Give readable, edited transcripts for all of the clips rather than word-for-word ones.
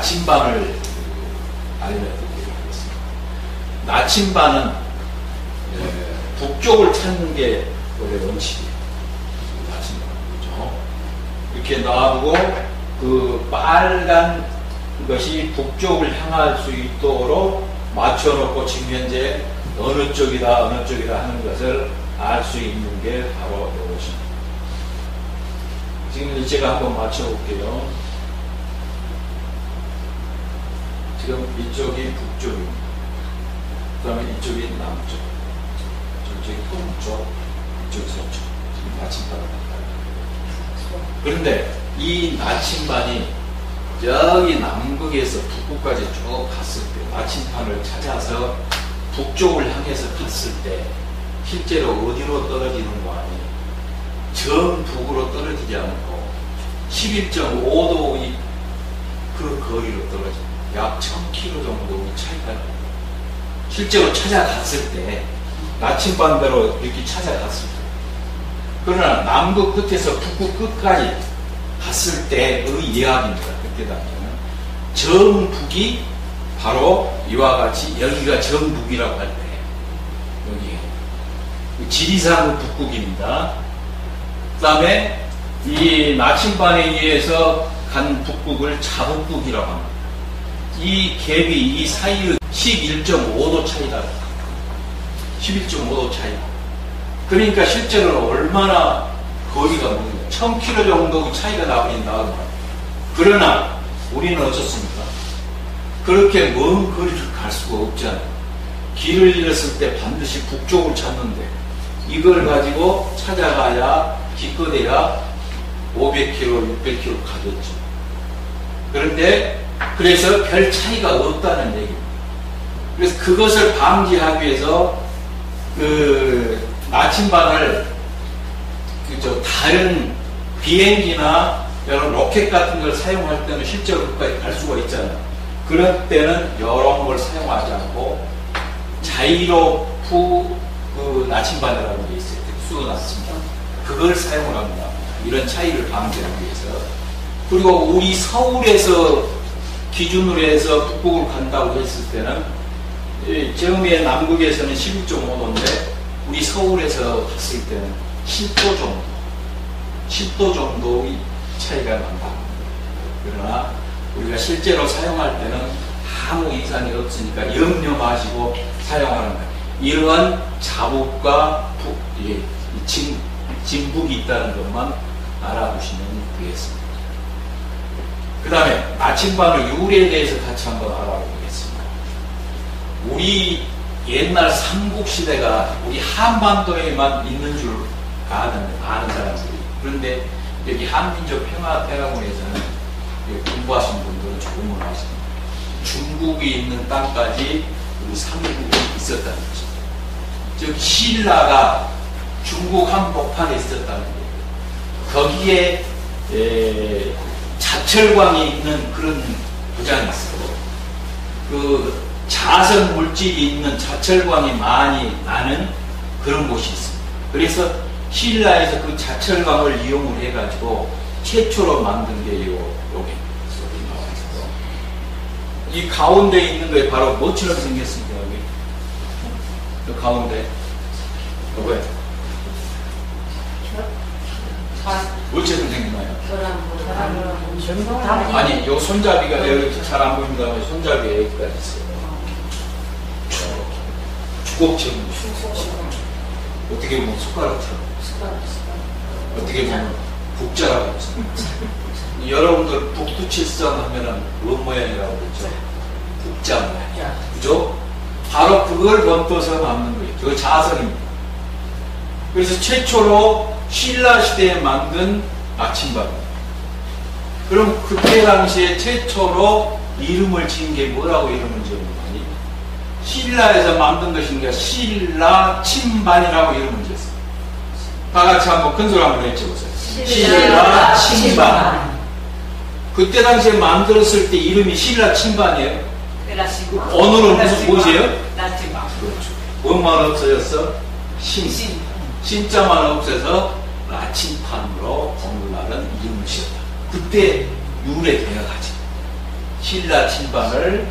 나침반을 알려드리도록 하겠습니다. 나침반은 북쪽을 찾는 게 원래 원칙이에요. 나침반, 그죠? 이렇게 놔두고 그 빨간 것이 북쪽을 향할 수 있도록 맞춰놓고 지금 현재 어느 쪽이다 하는 것을 알 수 있는 게 바로 이것입니다. 지금 제가 한번 맞춰볼게요. 지금 이쪽이 북쪽입니다. 그 다음에 이쪽이 남쪽, 저쪽이 동쪽, 이쪽이 서쪽. 지금 나침반을 갖다. 그런데 이 나침반이 저기 남극에서 북극까지 쭉 갔을 때, 나침반을 찾아서 북쪽을 향해서 갔을 때 실제로 어디로 떨어지는 거 아니에요? 정북으로 떨어지지 않고 11.5도의 그 거리로 떨어집니다. 약 1000km 정도의 차이가 납니다. 실제로 찾아갔을 때, 나침반대로 이렇게 찾아갔을 때, 그러나 남극 끝에서 북극 끝까지 갔을 때의 이야기입니다. 그때 당시에는 정북이 바로 이와 같이, 여기가 정북이라고 할 때, 여기 지리산 북극입니다. 그 다음에 이 나침반에 의해서 간 북극을 자북극이라고 합니다. 이 갭이 이 사이의 11.5도 차이다. 11.5도 차이. 그러니까 실제로는 얼마나 거리가 먼 1000km 정도 차이가 나버린다. 그러나 우리는 어떻습니까? 그렇게 먼 거리를 갈 수가 없잖아요. 길을 잃었을 때 반드시 북쪽을 찾는데 이걸 가지고 찾아가야 기껏해야 500km, 600km 가겠죠. 그런데 그래서 별 차이가 없다는 얘기입니다. 그래서 그것을 방지하기 위해서 그 나침반을 다른 비행기나 여러 로켓 같은 걸 사용할 때는 실제로 끝까지 갈 수가 있잖아요. 그럴 때는 이런 걸 사용하지 않고 자이로프 그 나침반이라는 게 있어요. 특수 나침반. 그걸 사용을 합니다. 이런 차이를 방지하기 위해서. 그리고 우리 서울에서 기준으로 해서 북극을 간다고 했을 때는 처음에 남극에서는 11.5도인데 우리 서울에서 갔을 때는 10도 정도, 10도 정도의 차이가 난다. 그러나 우리가 실제로 사용할 때는 아무 이상이 없으니까 염려 마시고 사용하는 거예요. 이러한 자북과 진북이 있다는 것만 알아두시면 되겠습니다. 그 다음에 나침반의 유래에 대해서 같이 한번 알아보겠습니다. 우리 옛날 삼국시대가 우리 한반도에만 있는 줄 아는 사람들이. 그런데 여기 한민족평화대학원에서는 공부하신 분들은 조금은 아십니다. 중국이 있는 땅까지 우리 삼국이 있었다는 거죠. 즉 신라가 중국 한복판에 있었다는 거예요. 거기에 자철광이 있는 그런 도장이 있어요. 그 자선 물질이 있는 자철광이 많이 나는 그런 곳이 있습니다. 그래서 신라에서 그 자철광을 이용을 해가지고 최초로 만든 게 요게 나와 있어요. 이 가운데 있는 게 바로 뭐처럼 생겼습니다. 여기 그 가운데 요거예요. 뭐처럼 생겼나요? 아니, 요 손잡이가 여기 잘 안 보입니다만 손잡이가 여기까지 있어요. 주걱처럼. 어떻게 보면 숟가락처럼. 어떻게 보면 북자라고 했죠. 여러분들 북두칠성 하면은 뭔 모양이라고 그랬죠? 북자 모양. 그죠? 바로 그걸 번떠서 만든 거예요. 그 자선입니다. 그래서 최초로 신라 시대에 만든 나침반입니다. 그럼 그때 당시에 최초로 이름을 지은 게 뭐라고 이름을 지은 거니? 신라에서 만든 것인가? 신라 침반이라고 이름을 지었어요. 다 같이 한번 큰 소리 한번 외쳐보세요. 신라 침반. 그때 당시에 만들었을 때 이름이 신라 침반이에요. 오늘은 무슨 무엇이에요? 나침반. 그렇죠. 뭐만 없어졌어? 신자만 없어서 나침반으로 오늘날은 이름을 지었다. 그때 유래되어 가지고 실나침반을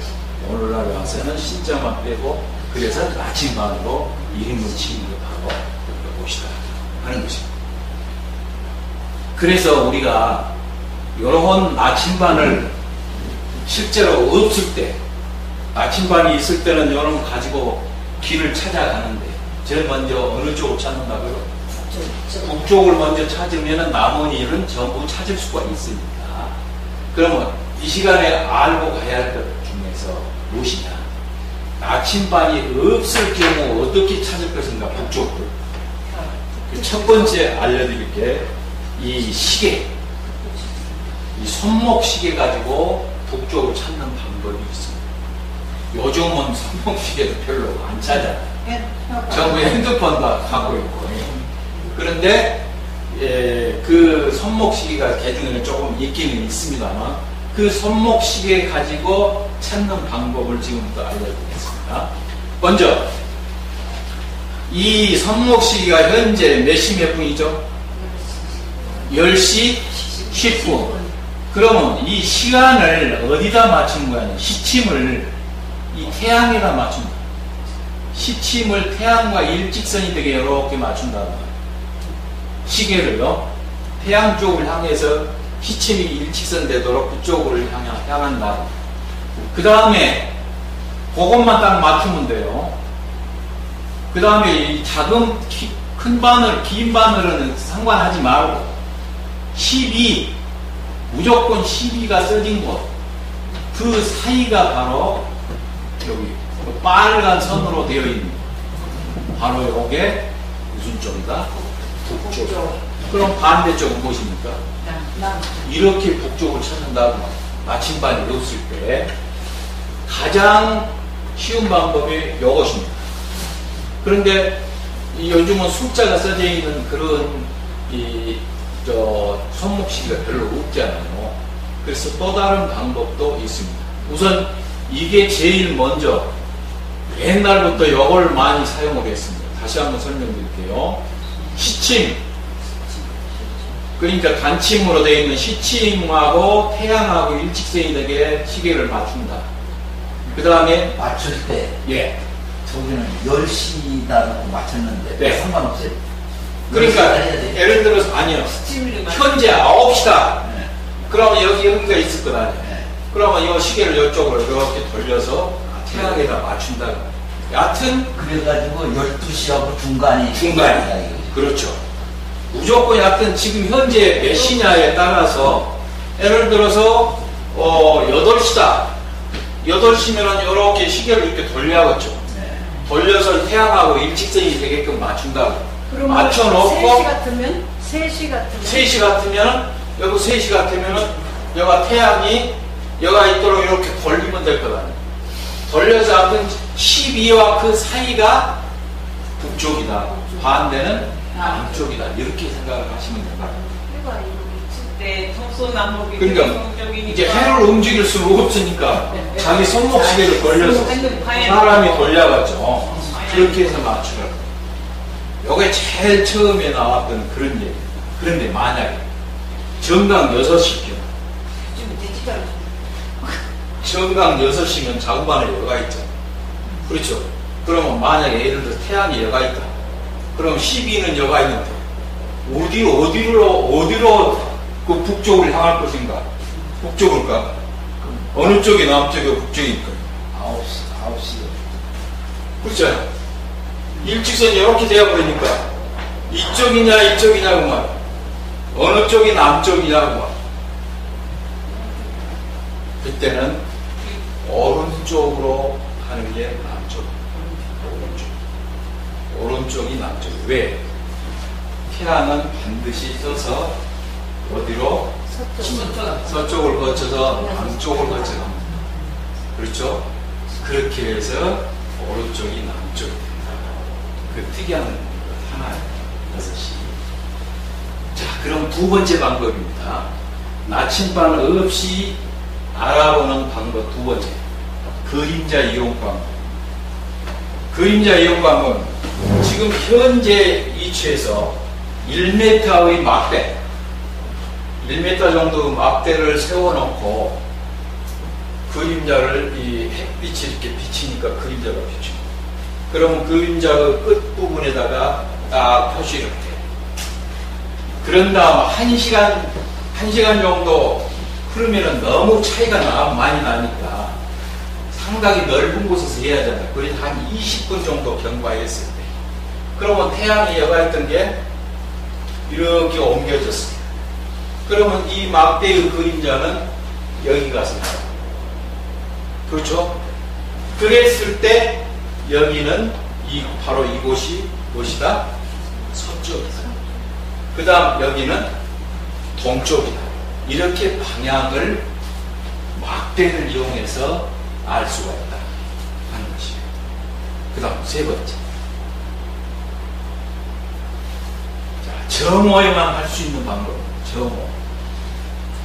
오늘날 와서는 신자만 빼고 그래서 나침반으로 1인분 취급하고 봅시다 하는 것입니다. 그래서 우리가 이런 나침반을 실제로 없을 때, 나침반이 있을 때는 여러분 가지고 길을 찾아가는데 제일 먼저 어느 쪽을 찾는다고요? 북쪽을 먼저 찾으면 남은 일은 전부 찾을 수가 있으니까. 그러면 이 시간에 알고 가야 할 것 중에서 무엇이냐? 나침반이 없을 경우 어떻게 찾을 것인가? 북쪽을. 첫 번째 알려드릴 게 이 시계, 이 손목 시계 가지고 북쪽을 찾는 방법이 있습니다. 요즘은 손목 시계도 별로 안 찾아요. 전부 핸드폰 다 갖고 있고. 그런데 그 손목 시계가 개중에는 조금 있기는 있습니다만 그 손목 시계 가지고 찾는 방법을 지금부터 알려드리겠습니다. 먼저 이 손목 시계가 현재 몇 시 몇 분이죠? 10시 10분. 그러면 이 시간을 어디다 맞춘 거야? 시침을 이 태양에다 맞춘다. 시침을 태양과 일직선이 되게 이렇게 맞춘다는 거예요. 시계를요, 태양 쪽을 향해서 시침이 일직선 되도록 그쪽으로 향한다. 그 다음에 그것만 딱 맞추면 돼요. 그 다음에 이 작은 큰 바늘, 긴 바늘은 상관하지 말고 12, 무조건 12가 써진 곳, 그 사이가 바로 여기 빨간 선으로 되어 있는 바로 이게 무슨 쪽이다? 북쪽. 그럼 반대쪽은 무엇입니까? 이렇게 북쪽을 찾는다고 나침반이 없을 때 가장 쉬운 방법이 이것입니다. 그런데 요즘은 숫자가 써져 있는 그런 손목시계가 별로 없잖아요. 그래서 또 다른 방법도 있습니다. 우선 이게 제일 먼저 옛날부터 이걸 많이 사용을 했습니다. 다시 한번 설명드릴게요. 시침, 그러니까 단침으로 되어 있는 시침하고 태양하고 일직선이 되게 시계를 맞춘다. 그 다음에 맞출 때 예, 저기는 10시다라고 맞췄는데 네. 상관없어요? 그러니까 예를 들어서 아니요, 현재 9시다. 네. 그러면 여기가 있을 거 아니에요. 네. 그러면 이 시계를 이쪽으로 이렇게 돌려서 태양에다 맞춘다. 여하튼 그래가지고 12시하고 중간이 그렇죠. 무조건 여하튼 지금 현재 몇 시냐에 따라서 예를 들어서 8시다. 8시면은 이렇게 시계를 이렇게 돌려야겠죠. 네. 돌려서 태양하고 일직선이 되게끔 맞춘다고. 맞춰놓고 3시 같으면 3시 같으면 여기 3시 같으면은 여가 태양이 여가 있도록 이렇게 돌리면 될 거 아니에요. 돌려서 하여튼 12와 그 사이가 북쪽이다. 반대는 남쪽이다. 이렇게 생각을 하시면 됩니다. 그러니까 이제 해를 움직일 수는 없으니까 자기 손목시계를 돌려서 사람이 돌려갔죠. 그렇게 해서 맞추라고. 요게 제일 처음에 나왔던 그런 얘기. 그런데 만약에 정강 6시면 정강 6시면 자구반에 여가 있잖아. 그렇죠. 그러면 만약에 예를 들어 태양이 여가 있다. 그럼 12는 여가 있는데 어디로 그 북쪽을 향할 것인가? 북쪽일까? 어느 쪽이 남쪽이고 북쪽일까? 9시. 그렇잖아. 일직선이 이렇게 되어버리니까 이쪽이냐 이쪽이냐고 말. 어느 쪽이 남쪽이냐고 말. 그때는 오른쪽으로 하는 게 남쪽. 오른쪽이 남쪽. 왜? 태양은 반드시 떠서 어디로? 서쪽을 거쳐서 남쪽을 거쳐서. 그렇죠? 그렇게 해서 오른쪽이 남쪽. 그 특이한 것 하나예요. 6시. 자, 그럼 두 번째 방법입니다. 나침반 없이 알아보는 방법 두 번째. 그림자 이용 방법. 그림자 이용 방법은 지금 현재 위치에서 1m의 막대, 1m 정도 막대를 세워놓고 그림자를 이 햇빛이 이렇게 비치니까 그림자가 비치고, 그러면 그림자 끝부분에다가 딱 표시를 해. 그런 다음 1시간 정도 흐르면은 너무 차이가 많이 나니까 상당히 넓은 곳에서 해야 하잖아요. 그래서 한 20분 정도 경과했을 때. 그러면 태양이 여가 있던 게 이렇게 옮겨졌습니다. 그러면 이 막대의 그림자는 여기 가서 나와요. 그렇죠? 그랬을 때 여기는 바로 이곳이 무엇이다? 서쪽이다. 그 다음 여기는 동쪽이다. 이렇게 방향을 막대를 이용해서 알 수가 있다 하는 것이에요. 그 다음 세 번째. 자, 정오에만 할 수 있는 방법. 정오.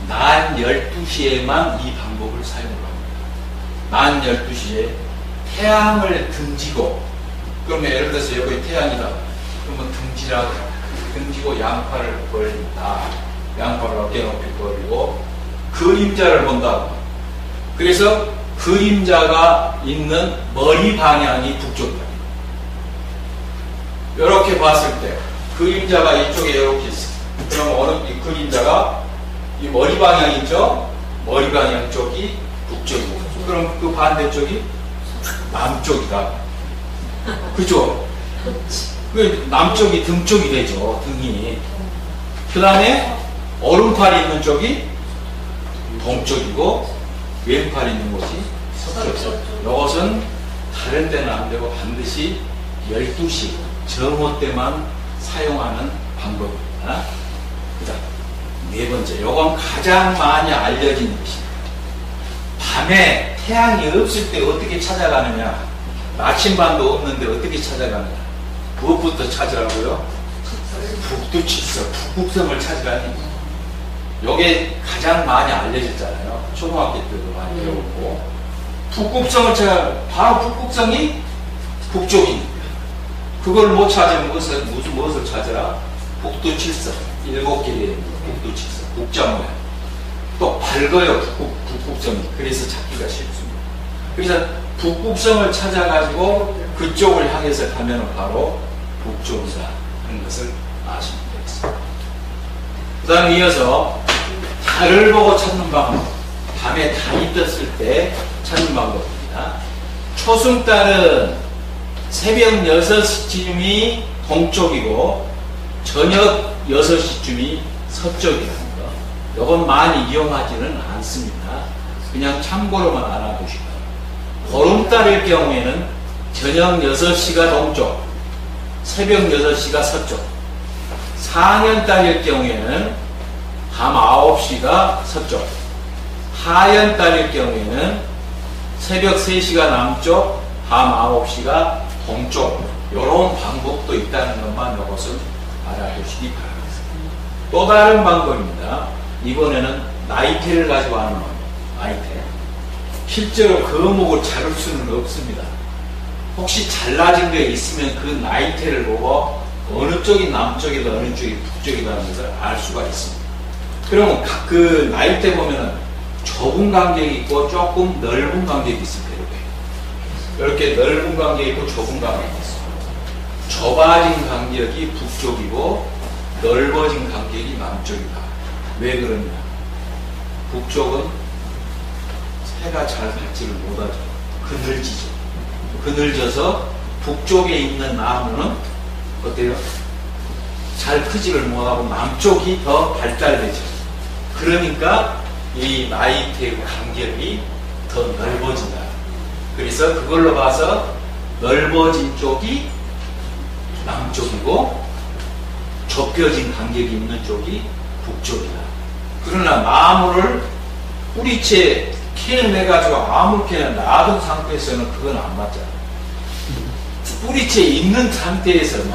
낮 12시에만 이 방법을 사용을 합니다. 낮 12시에 태양을 등지고, 그러면 예를 들어서 여기 태양이다. 그러면 등지고 양팔을 벌린다. 양팔을 어깨 높이 벌리고 그림자를 본다고. 그래서 그림자가 있는 머리 방향이 북쪽이다. 이렇게 봤을 때 그림자가 이쪽에 이렇게 있어. 그러면 어느 이 그림자가 이 머리 방향 있죠? 머리 방향 쪽이 북쪽이고, 그럼 그 반대쪽이 남쪽이다. 그죠? 그 남쪽이 등쪽이 되죠. 등이. 그 다음에 오른팔이 있는 쪽이 동쪽이고 왼팔이 있는 곳이 서쪽. 이것은 다른 데는 안 되고 반드시 12시 정오 때만 사용하는 방법입니다. 그 다음 네 번째, 이건 가장 많이 알려진 것입니다. 밤에 태양이 없을 때 어떻게 찾아가느냐, 나침반도 없는데 어떻게 찾아가느냐, 무엇부터 찾으라고요? 북두칠서, 북극성을 찾으라니. 이게 가장 많이 알려졌잖아요. 초등학교 때도 많이 배우고. 북극성을 바로 북극성이 북쪽이니까. 그걸 못 찾으면 무엇을 찾으라? 북두칠성. 7개 되는 북두칠성. 국자 모양. 또 밝아요, 북극성이. 그래서 찾기가 쉽습니다. 그래서 북극성을 찾아가지고 그쪽을 향해서 가면 바로 북쪽이다 하는 것을 아시면 되겠습니다. 그 다음에 이어서 달을 보고 찾는 방법. 밤에 달이 떴을 때 찾는 방법입니다. 초승달은 새벽 6시쯤이 동쪽이고 저녁 6시쯤이 서쪽이라는 거. 이건 많이 이용하지는 않습니다. 그냥 참고로만 알아두시고, 보름달일 경우에는 저녁 6시가 동쪽, 새벽 6시가 서쪽, 상현달일 경우에는 밤 9시가 서쪽, 하현달일 경우에는 새벽 3시가 남쪽, 밤 9시가 동쪽. 이런 방법도 있다는 것만 이것을 알아두시기 바랍니다. 또 다른 방법입니다. 이번에는 나이테를 가지고 하는 방법. 나이테. 실제로 거목을 자를 수는 없습니다. 혹시 잘라진 게 있으면 그 나이테를 보고 어느 쪽이 남쪽이다, 어느 쪽이 북쪽이다는 것을 알 수가 있습니다. 그러면 그 나이테 보면은 좁은 간격이 있고 조금 넓은 간격이 있습니다. 이렇게 넓은 간격이 있고 좁은 간격이 있습니다. 좁아진 간격이 북쪽이고 넓어진 간격이 남쪽이다. 왜 그러냐? 북쪽은 해가 잘 받지를 못하죠. 그늘지죠. 그늘져서 북쪽에 있는 나무는 어때요? 잘 크지를 못하고 남쪽이 더 발달되죠. 그러니까 이 나이테의 간격이 더 넓어진다. 그래서 그걸로 봐서 넓어진 쪽이 남쪽이고 좁혀진 간격이 있는 쪽이 북쪽이다. 그러나 나무를 뿌리채 캐내가지고 아무렇게나 놔둔 상태에서는 그건 안 맞잖아. 뿌리채 있는 상태에서는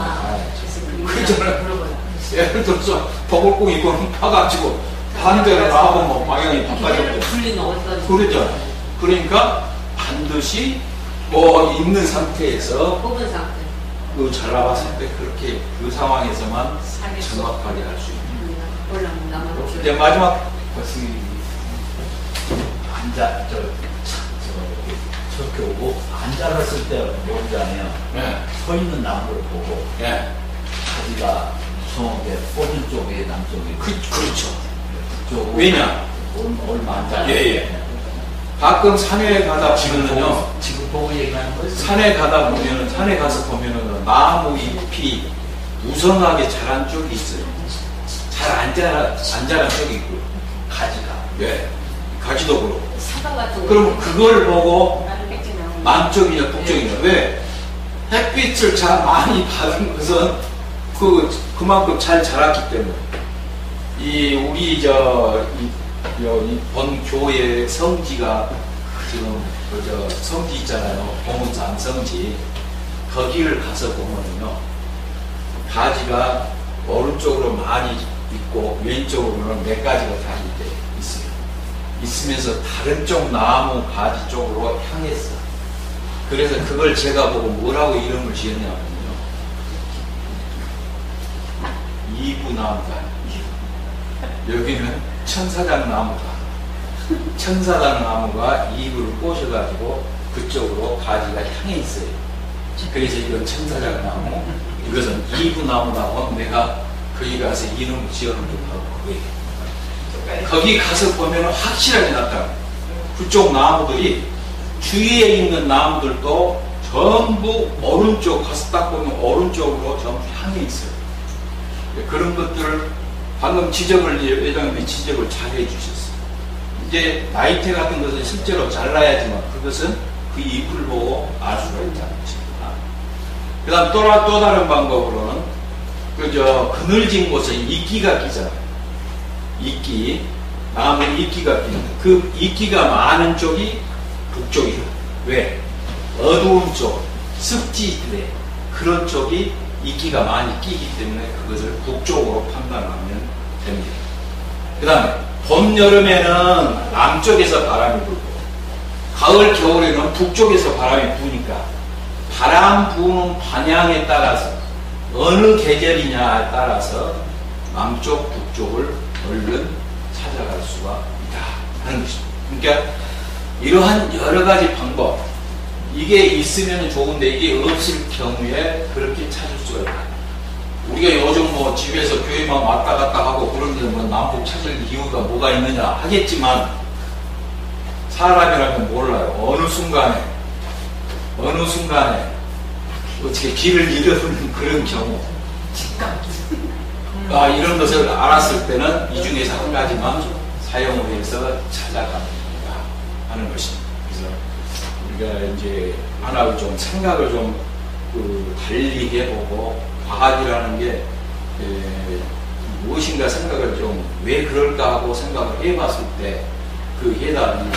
그잖아요. 예를 들어서 버글궁 이거는 파가지고 반대로 놔보면 뭐 방향이 바꿔졌죠. 그러죠. 그러니까 반드시 뭐 있는 상태에서 뽑은 상태. 그 잘라봤을 때 그렇게 그 상황에서만 정확하게 할 수 있는. 이제 마지막 안 자랐을 때 모르잖아요. 예. 서 있는 나무를 보고 예. 가지가 무성하게 뻗은 쪽에 남쪽에 그렇죠. 그쪽 왜냐? 얼마 안 자라. 예. 가끔 산에 가다 보면은요, 지금 보고 얘기하는 거예요. 산에 가서 보면은 나무 잎이 무성하게 자란 쪽이 있어요. 잘 안 자란 쪽이 있고, 가지가. 예. 가지도 그렇고. 사과 같은 그럼 그걸 보고 거 남쪽이냐 북쪽이냐. 왜? 햇빛을 잘 많이 받은 것은 그만큼 잘 자랐기 때문에. 우리 본 교회 성지가 지금 성지 있잖아요. 봉은산 성지. 거기를 가서 보면은요, 가지가 오른쪽으로 많이 있고 왼쪽으로는 몇 가지가 다 있어요. 있으면서 다른 쪽 나무 가지 쪽으로 향했어. 그래서 그걸 제가 보고 뭐라고 이름을 지었냐면요, 이부나무다. 여기는 천사장 나무다. 천사장 나무가 잎을 꼬셔가지고 그쪽으로 가지가 향해 있어요. 그래서 이건 천사장 나무, 이것은 이부나무라고 내가 거기 가서 이름을 지어놓기도 하고, 거기 가서 보면 확실하게 나타나요. 그쪽 나무들이, 주위에 있는 나무들도 전부 오른쪽 가서 딱 보면 오른쪽으로 전부 향해 있어요. 그런 것들을 방금 회장님이 지적을 잘 해주셨어요. 이제 나이테 같은 것은 실제로 잘라야지만 그것은 그 잎을 보고 알 수가 있다는 것입니다. 그 다음 또 다른 방법으로는 그늘진 곳에 이끼가 끼잖아요. 나무 이끼가 끼는데 그 이끼가 많은 쪽이 북쪽이다. 왜? 어두운 쪽, 습지대 그런 쪽이 이끼가 많이 끼기 때문에 그것을 북쪽으로 판단하면 됩니다. 그 다음에 봄, 여름에는 남쪽에서 바람이 불고 가을, 겨울에는 북쪽에서 바람이 부니까 바람 부는 방향에 따라서 어느 계절이냐에 따라서 남쪽, 북쪽을 얼른 찾아갈 수가 있다 하는 것입니다. 그러니까 이러한 여러 가지 방법, 이게 있으면 좋은데 이게 없을 경우에 그렇게 찾을 수가 있다. 우리가 요즘 집에서 교회만 왔다 갔다 하고 그런데 남북 찾을 이유가 뭐가 있느냐 하겠지만, 사람이라면 몰라요. 어느 순간에 어떻게 길을 잃어버리는 그런 경우, 이런 것을 알았을 때는 이 중에서 한 가지만 사용을 해서 찾아갑니다 하는 것입니다. 그래서 우리가 이제 하나 좀 생각을 좀 달리 해보고, 과학이라는 게 무엇인가 생각을 좀 왜 그럴까 하고 생각을 해봤을 때 그 해답이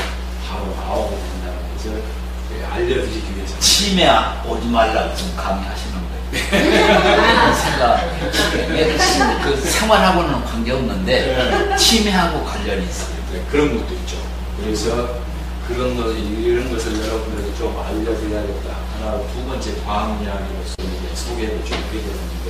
바로 나오게 된다는 것을 알려드리기 위해서. 치매 오지 말라고 지금 강의하시는 거예요. 생각, 그 생활하고는 관계없는데 치매하고 관련이 있어요. 그런 것도 있죠. 그래서 이런 것을 여러분들에게 좀 알려드려야겠다. 하나, 두 번째 과학 이야기로서 소개를 좀 해드렸는데,